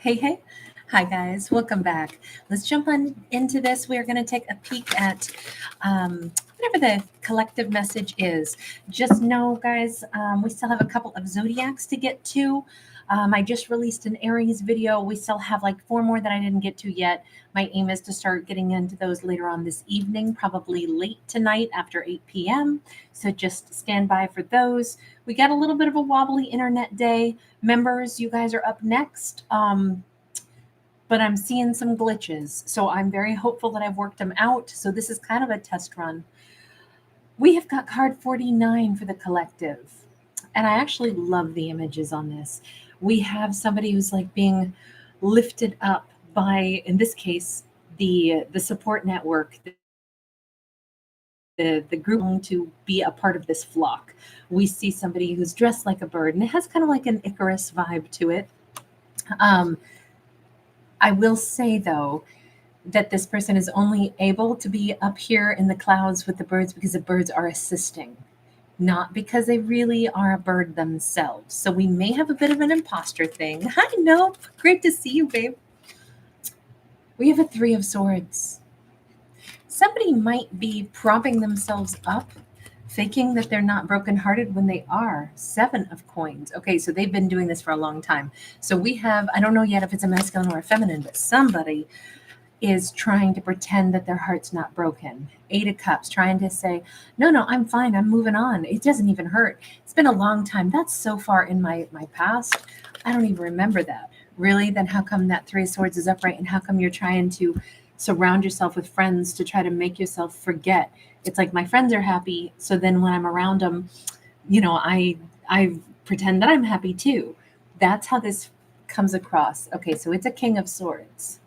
Hey, hey. Hi, guys. Welcome back. Let's jump on into this. We are going to take a peek at whatever the collective message is. Just know, guys, we still have a couple of zodiacs to get to. I just released an Aries video. We still have like four more that I didn't get to yet. My aim is to start getting into those later on this evening, probably late tonight after 8 p.m. So just stand by for those. We got a little bit of a wobbly internet day. Members, you guys are up next. But I'm seeing some glitches. So I'm very hopeful that I've worked them out. So this is kind of a test run. We have got card 49 for the collective. And I actually love the images on this. We have somebody who's like being lifted up by, in this case, the support network, the group to be a part of this flock. We see somebody who's dressed like a bird, and it has kind of like an Icarus vibe to it. I will say, though, that this person is only able to be up here in the clouds with the birds because the birds are assisting, not because they really are a bird themselves. So we may have a bit of an imposter thing. Hi, Nope. Great to see you, babe. We have a Three of Swords. Somebody might be propping themselves up, faking that they're not brokenhearted when they are. Seven of Coins. Okay, so they've been doing this for a long time. So we have, I don't know yet if it's a masculine or a feminine, but somebody is trying to pretend that their heart's not broken. Eight of Cups, trying to say, no, I'm fine. I'm moving on. It doesn't even hurt. It's been a long time. That's so far in my past. I don't even remember that. Really? Then how come that Three of Swords is upright? And how come you're trying to surround yourself with friends to try to make yourself forget? It's like my friends are happy. So then when I'm around them, I pretend that I'm happy too. That's how this comes across. Okay, so it's a King of Swords.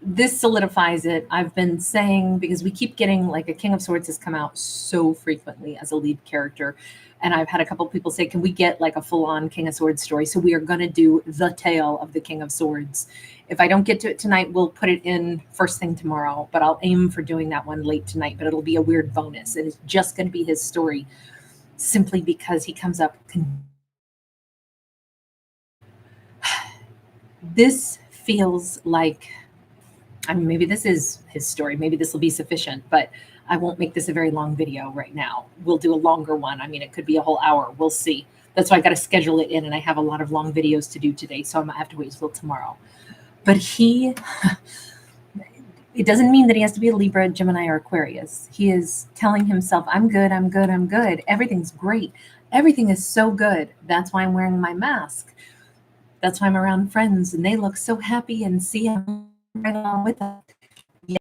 This solidifies it. I've been saying, because we keep getting like a King of Swords has come out so frequently as a lead character. And I've had a couple of people say, can we get like a full-on King of Swords story? So we are going to do the tale of the King of Swords. If I don't get to it tonight, we'll put it in first thing tomorrow. But I'll aim for doing that one late tonight. But it'll be a weird bonus. It is just going to be his story, simply because he comes up. This feels like, I mean, maybe this is his story. Maybe this will be sufficient, but I won't make this a very long video right now. We'll do a longer one. I mean, it could be a whole hour. We'll see. That's why I got to schedule it in, and I have a lot of long videos to do today, so I might have to wait till tomorrow. But it doesn't mean that he has to be a Libra, Gemini, or Aquarius. He is telling himself, I'm good, I'm good, I'm good. Everything's great. Everything is so good. That's why I'm wearing my mask. That's why I'm around friends, and they look so happy and see him right along with us. Yeah.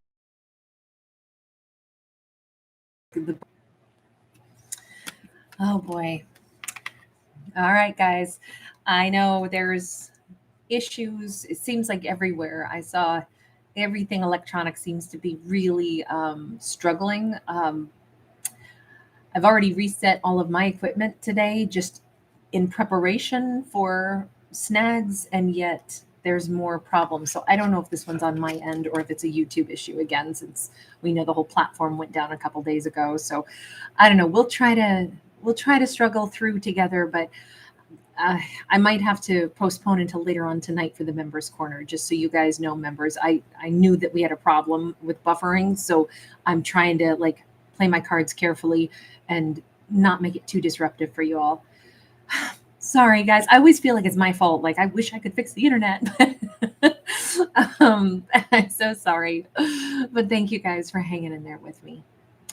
Oh boy. All right, guys. I know there's issues. It seems like everywhere. I saw everything electronic seems to be really struggling. I've already reset all of my equipment today just in preparation for snags, and yet there's more problems. So I don't know if this one's on my end or if it's a YouTube issue again, since we know the whole platform went down a couple days ago. So I don't know. We'll try to struggle through together, but I might have to postpone until later on tonight for the members corner, just so you guys know, members. I knew that we had a problem with buffering, so I'm trying to like play my cards carefully and not make it too disruptive for you all. Sorry, guys. I always feel like it's my fault. Like, I wish I could fix the internet. I'm so sorry. But thank you guys for hanging in there with me.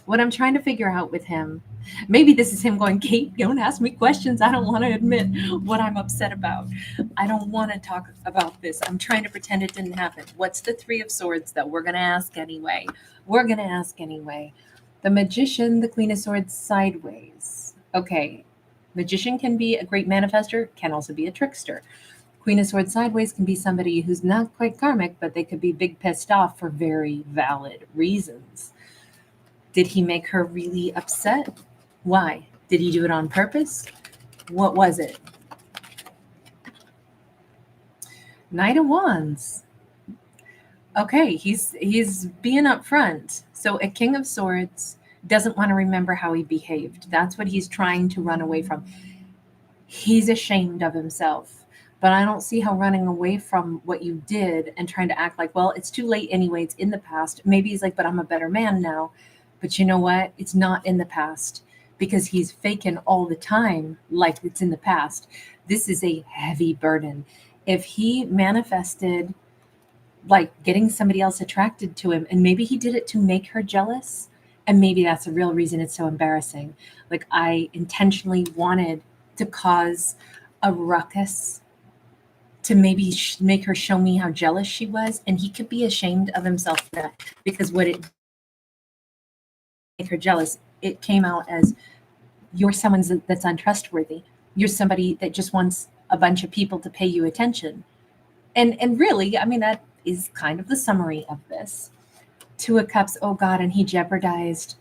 What I'm trying to figure out with him, maybe this is him going, Kate, don't ask me questions. I don't want to admit what I'm upset about. I don't want to talk about this. I'm trying to pretend it didn't happen. What's the Three of Swords that we're going to ask anyway? We're going to ask anyway. The Magician, the Queen of Swords sideways. Okay. Magician can be a great manifester, can also be a trickster. Queen of Swords sideways can be somebody who's not quite karmic, but they could be big pissed off for very valid reasons. Did he make her really upset? Why? Did he do it on purpose? What was it? Knight of Wands. Okay, he's being upfront. So a King of Swords doesn't want to remember how he behaved. That's what he's trying to run away from. He's ashamed of himself. But I don't see how running away from what you did and trying to act like, well, it's too late anyway, it's in the past. Maybe he's like, but I'm a better man now. But you know what? It's not in the past because he's faking all the time like it's in the past. This is a heavy burden. If he manifested like getting somebody else attracted to him, and maybe he did it to make her jealous, and maybe that's the real reason it's so embarrassing. Like, I intentionally wanted to cause a ruckus to maybe make her show me how jealous she was, and he could be ashamed of himself for that, because what it make her jealous, it came out as, you're someone that's untrustworthy, you're somebody that just wants a bunch of people to pay you attention. And really, I mean, that is kind of the summary of this. Two of Cups, oh God, and he jeopardized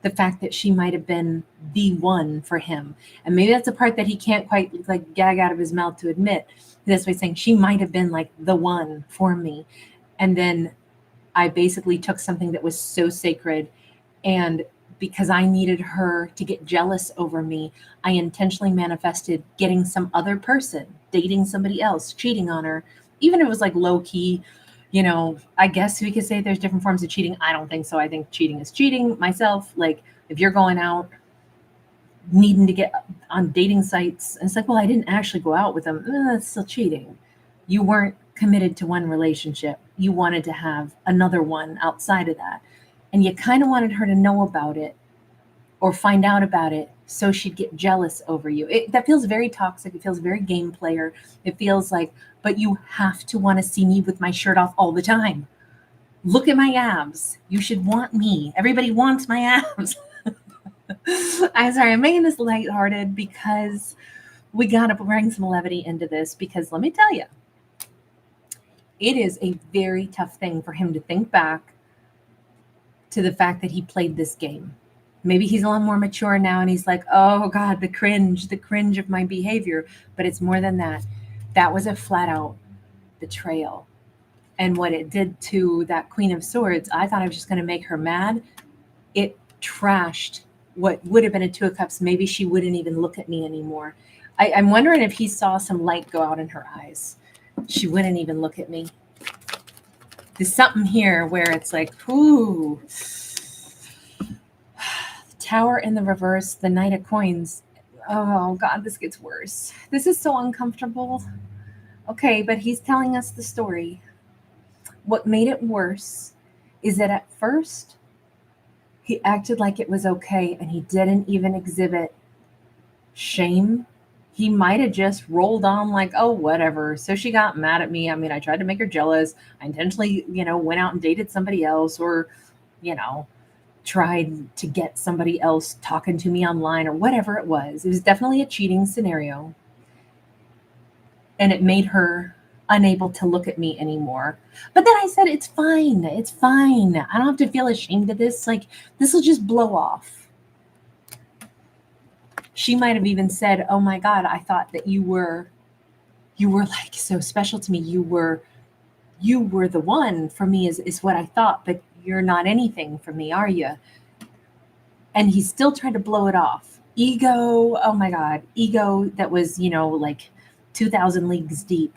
the fact that she might have been the one for him. And maybe that's a part that he can't quite like gag out of his mouth to admit. This way, saying she might have been like the one for me. And then I basically took something that was so sacred, and because I needed her to get jealous over me, I intentionally manifested getting some other person, dating somebody else, cheating on her. Even if it was like low key, I guess we could say there's different forms of cheating. I don't think so. I think cheating is cheating myself. Like, if you're going out needing to get on dating sites, and it's like, well, I didn't actually go out with them. That's still cheating. You weren't committed to one relationship. You wanted to have another one outside of that. And you kind of wanted her to know about it or find out about it so she'd get jealous over you. That feels very toxic. It feels very game player. It feels like, but you have to want to see me with my shirt off all the time. Look at my abs. You should want me. Everybody wants my abs. I'm sorry, I'm making this lighthearted because we got to bring some levity into this, because let me tell you, it is a very tough thing for him to think back to the fact that he played this game. Maybe he's a lot more mature now and he's like, oh God, the cringe of my behavior. But it's more than that. That was a flat out betrayal. And what it did to that Queen of Swords, I thought I was just going to make her mad. It trashed what would have been a Two of Cups. Maybe she wouldn't even look at me anymore. I'm wondering if he saw some light go out in her eyes. She wouldn't even look at me. There's something here where it's like, ooh. Tower in the reverse, the Knight of Coins. Oh God, this gets worse. This is so uncomfortable. Okay, but he's telling us the story. What made it worse is that at first he acted like it was okay and he didn't even exhibit shame. He might have just rolled on like, oh, whatever. So she got mad at me. I mean, I tried to make her jealous. I intentionally, went out and dated somebody else, or, tried to get somebody else talking to me online, or whatever it was. It was definitely a cheating scenario. And it made her unable to look at me anymore. But then I said, it's fine. It's fine. I don't have to feel ashamed of this. Like, this will just blow off. She might have even said, oh my God, I thought that you were like so special to me. You were the one for me is what I thought, but you're not anything for me, are you? And he still tried to blow it off. Ego, oh my God, ego that was, like 2,000 leagues deep.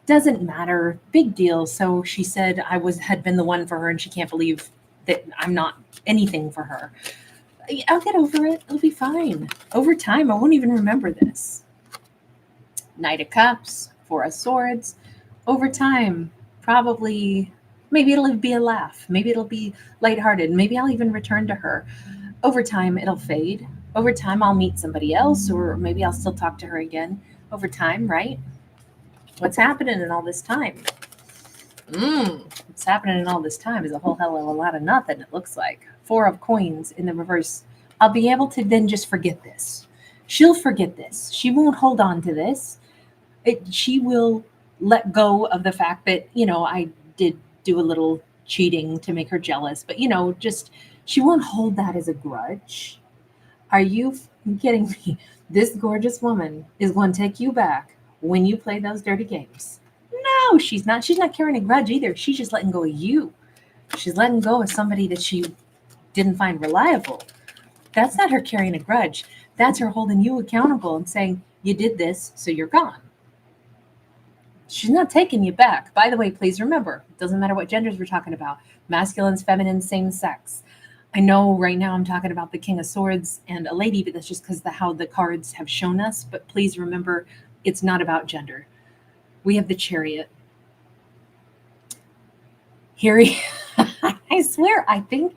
Doesn't matter, big deal. So she said had been the one for her, and she can't believe that I'm not anything for her. I'll get over it. It'll be fine. Over time, I won't even remember this. Knight of Cups, Four of Swords. Over time, probably, maybe it'll be a laugh. Maybe it'll be lighthearted. Maybe I'll even return to her. Over time, it'll fade. Over time, I'll meet somebody else, or maybe I'll still talk to her again. Over time, right? What's happening in all this time? What's happening in all this time is a whole hell of a lot of nothing, it looks like. Four of Coins in the reverse. I'll be able to then just forget this. She'll forget this. She won't hold on to this. She will let go of the fact that, I did do a little cheating to make her jealous. But, just, she won't hold that as a grudge. Are you kidding me? This gorgeous woman is going to take you back when you play those dirty games. No, she's not. She's not carrying a grudge either. She's just letting go of you. She's letting go of somebody that she didn't find reliable. That's not her carrying a grudge. That's her holding you accountable and saying, you did this, so you're gone. She's not taking you back. By the way, please remember, it doesn't matter what genders we're talking about. Masculines, feminines, same sex. I know right now I'm talking about the King of Swords and a lady, but that's just because how the cards have shown us. But please remember, it's not about gender. We have the Chariot. Here he, I swear, I think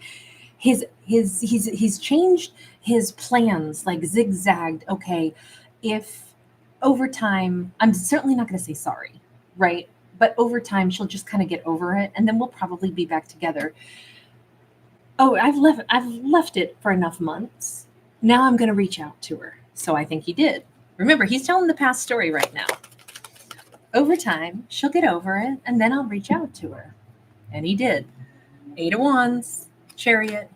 he's changed his plans, like zigzagged. Okay, if over time, I'm certainly not going to say sorry, right? But over time, she'll just kind of get over it, and then we'll probably be back together. Oh, I've left it for enough months. Now I'm going to reach out to her. So I think he did. Remember, he's telling the past story right now. Over time, she'll get over it, and then I'll reach out to her. And he did. 8 of Wands, Chariot.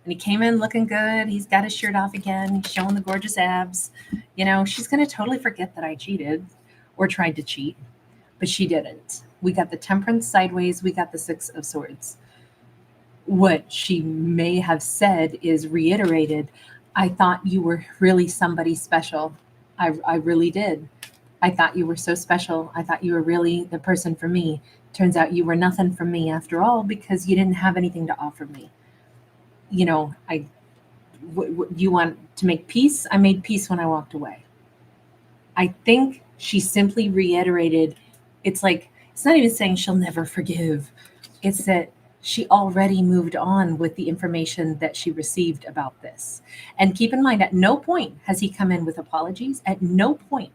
And he came in looking good. He's got his shirt off again. He's showing the gorgeous abs. You know, she's going to totally forget that I cheated or tried to cheat, but she didn't. We got the Temperance sideways. We got the 6 of Swords. What she may have said is reiterated. I thought you were really somebody special. I really did. I thought you were so special. I thought you were really the person for me. Turns out you were nothing for me after all because you didn't have anything to offer me. You know, you want to make peace? I made peace when I walked away. I think she simply reiterated, it's like, it's not even saying she'll never forgive. It's that she already moved on with the information that she received about this. And keep in mind, at no point has he come in with apologies. At no point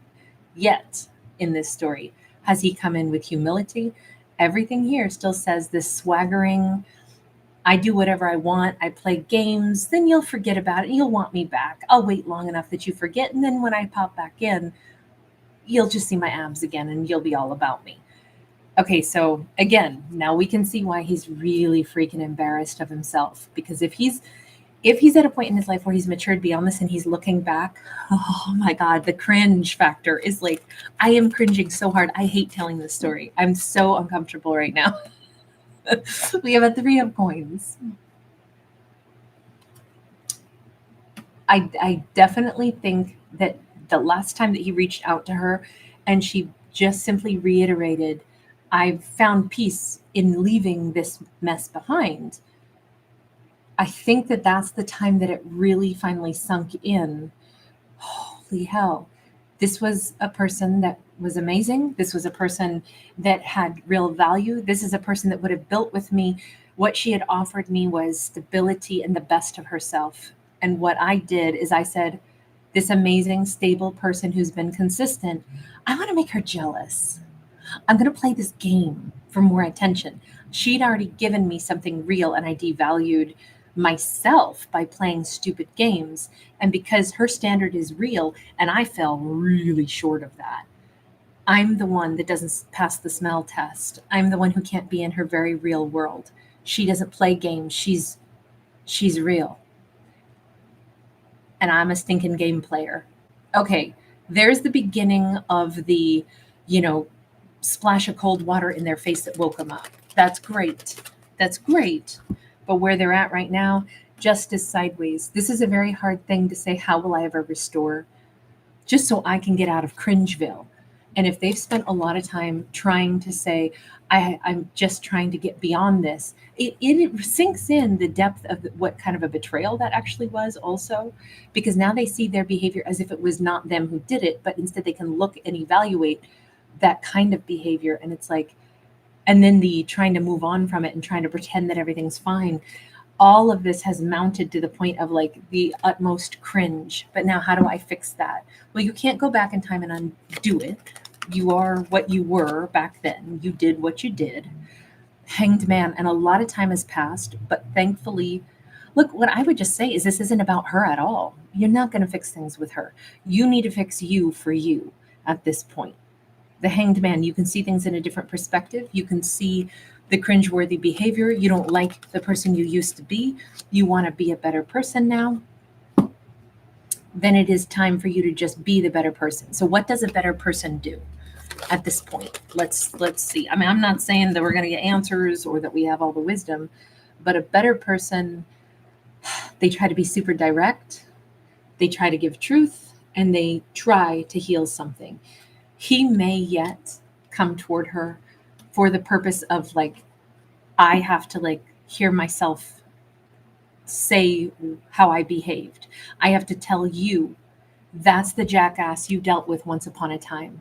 yet in this story has he come in with humility. Everything here still says this swaggering, I do whatever I want. I play games. Then you'll forget about it. You'll want me back. I'll wait long enough that you forget. And then when I pop back in, you'll just see my abs again and you'll be all about me. Okay, so again, now we can see why he's really freaking embarrassed of himself. Because if he's at a point in his life where he's matured beyond this and he's looking back, oh my God, the cringe factor is like, I am cringing so hard. I hate telling this story. I'm so uncomfortable right now. We have a 3 of Coins. I definitely think that the last time that he reached out to her and she just simply reiterated, I've found peace in leaving this mess behind. I think that that's the time that it really finally sunk in. Holy hell. This was a person that was amazing. This was a person that had real value. This is a person that would have built with me. What she had offered me was stability and the best of herself. And what I did is I said, this amazing, stable person who's been consistent, I want to make her jealous. I'm going to play this game for more attention. She'd already given me something real and I devalued myself by playing stupid games. And because her standard is real and I fell really short of that, I'm the one that doesn't pass the smell test. I'm the one who can't be in her very real world. She doesn't play games. She's real. And I'm a stinking game player. Okay, there's the beginning of the, splash of cold water in their face that woke them up. That's great. That's great. But where they're at right now, justice sideways. This is a very hard thing to say. How will I ever restore? Just so I can get out of Cringeville. And if they've spent a lot of time trying to say, I'm just trying to get beyond this, it sinks in the depth of what kind of a betrayal that actually was also, because now they see their behavior as if it was not them who did it, but instead they can look and evaluate that kind of behavior. And it's like, and then the trying to move on from it and trying to pretend that everything's fine. All of this has mounted to the point of like the utmost cringe. But now how do I fix that? Well, you can't go back in time and undo it. You are what you were back then. You did what you did. Hanged man. And a lot of time has passed, but thankfully, look, what I would just say is this isn't about her at all. You're not going to fix things with her. You need to fix you for you at this point. The hanged man, you can see things in a different perspective. You can see the cringeworthy behavior. You don't like the person you used to be. You want to be a better person now. Then it is time for you to just be the better person. So what does a better person do at this point? Let's see. I mean, I'm not saying that we're going to get answers or that we have all the wisdom, but a better person, they try to be super direct. They try to give truth and they try to heal something. He may yet come toward her for the purpose of like, I have to like hear myself say how I behaved. I have to tell you that's the jackass you dealt with once upon a time.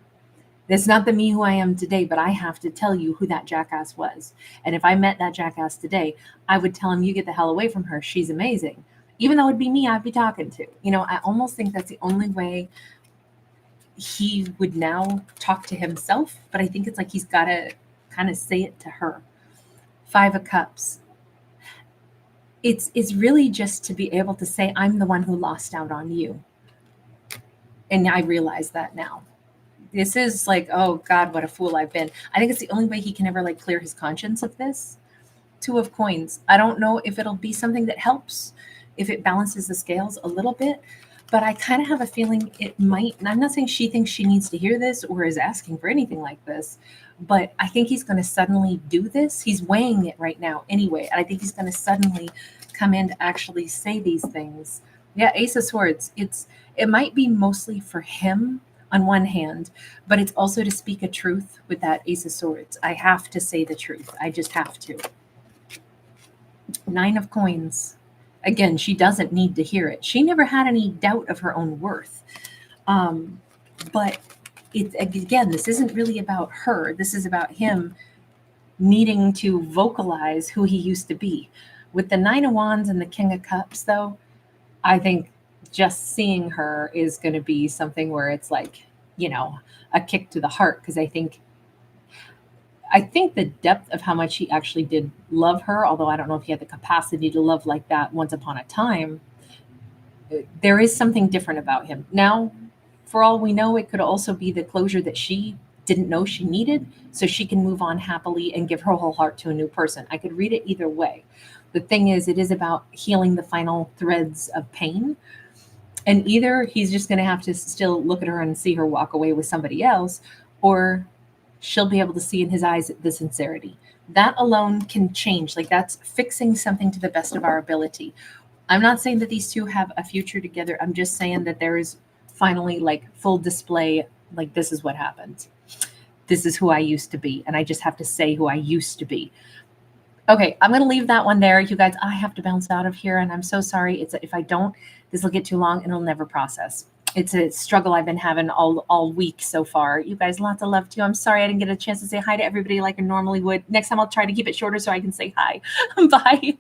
That's not the me who I am today, but I have to tell you who that jackass was. And if I met that jackass today, I would tell him, you get the hell away from her. She's amazing. Even though it'd be me I'd be talking to. You know, I almost think that's the only way he would now talk to himself. But I think it's like he's got to kind of say it to her. 5 of Cups. It's really just to be able to say, I'm the one who lost out on you. And I realize that now. This is like, oh God, what a fool I've been. I think it's the only way he can ever like clear his conscience of this. 2 of Coins. I don't know if it'll be something that helps, if it balances the scales a little bit, but I kind of have a feeling it might. And I'm not saying she thinks she needs to hear this or is asking for anything like this, but I think he's going to suddenly do this. He's weighing it right now anyway. And I think he's going to suddenly come in to actually say these things. Yeah, Ace of Swords. It might be mostly for him on one hand, but it's also to speak a truth with that Ace of Swords. I have to say the truth. I just have to. 9 of Coins. Again, she doesn't need to hear it. She never had any doubt of her own worth. But again, this isn't really about her. This is about him needing to vocalize who he used to be. With the 9 of Wands and the King of Cups, though, I think just seeing her is going to be something where it's like, you know, a kick to the heart. Because I think the depth of how much he actually did love her, although I don't know if he had the capacity to love like that once upon a time, there is something different about him. Now, for all we know, it could also be the closure that she didn't know she needed, so she can move on happily and give her whole heart to a new person. I could read it either way. The thing is, it is about healing the final threads of pain. And either he's just going to have to still look at her and see her walk away with somebody else, or she'll be able to see in his eyes the sincerity. That alone can change. Like, that's fixing something to the best of our ability. I'm not saying that these two have a future together. I'm just saying that there is finally like full display. Like, this is what happened. This is who I used to be. And I just have to say who I used to be. Okay, I'm going to leave that one there. You guys, I have to bounce out of here. And I'm so sorry. If I don't, this will get too long and it'll never process. It's a struggle I've been having all week so far. You guys, lots of love to you. I'm sorry I didn't get a chance to say hi to everybody like I normally would. Next time I'll try to keep it shorter so I can say hi. Bye.